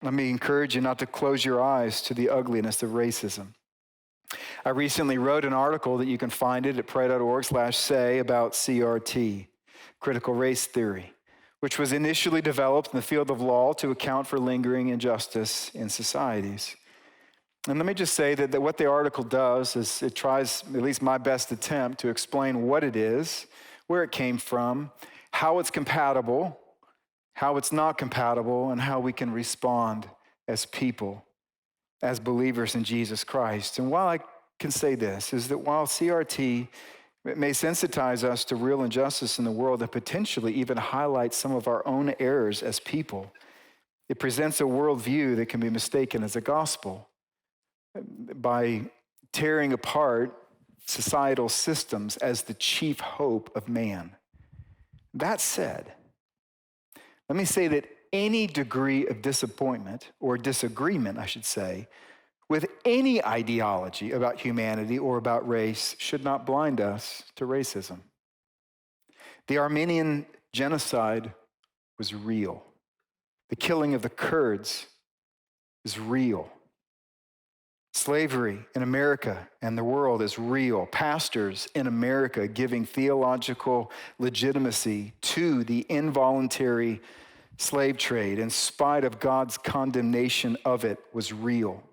Let me encourage you not to close your eyes to the ugliness of racism. I recently wrote an article that you can find it at pray.org/say about CRT, critical race theory, which was initially developed in the field of law to account for lingering injustice in societies. And let me just say that what the article does is it tries, at least my best attempt, to explain what it is, where it came from, how it's compatible, how it's not compatible, and how we can respond as people, as believers in Jesus Christ. And while I can say this, is that while CRT may sensitize us to real injustice in the world and potentially even highlight some of our own errors as people, it presents a worldview that can be mistaken as a gospel by tearing apart societal systems as the chief hope of man. That said, let me say that any degree of disappointment, or disagreement, I should say, with any ideology about humanity or about race should not blind us to racism. The Armenian genocide was real. The killing of the Kurds is real. Slavery in America and the world is real. Pastors in America giving theological legitimacy to the involuntary slave trade in spite of God's condemnation of it was real.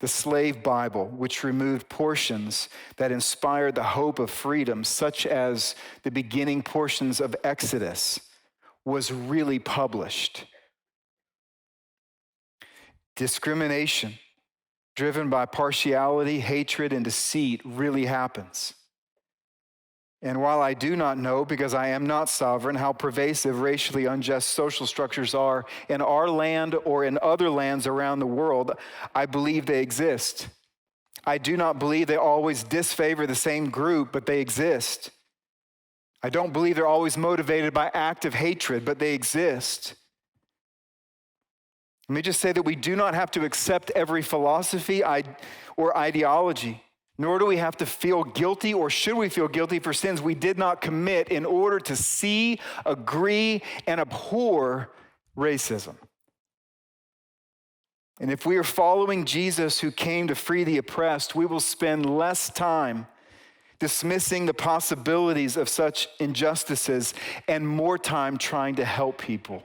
The slave Bible, which removed portions that inspired the hope of freedom, such as the beginning portions of Exodus, was really published. Discrimination driven by partiality, hatred, and deceit really happens. And while I do not know, because I am not sovereign, how pervasive racially unjust social structures are in our land or in other lands around the world, I believe they exist. I do not believe they always disfavor the same group, but they exist. I don't believe they're always motivated by active hatred, but they exist. Let me just say that we do not have to accept every philosophy or ideology, nor do we have to feel guilty, or should we feel guilty for sins we did not commit in order to see, agree, and abhor racism. And if we are following Jesus, who came to free the oppressed, we will spend less time dismissing the possibilities of such injustices and more time trying to help people.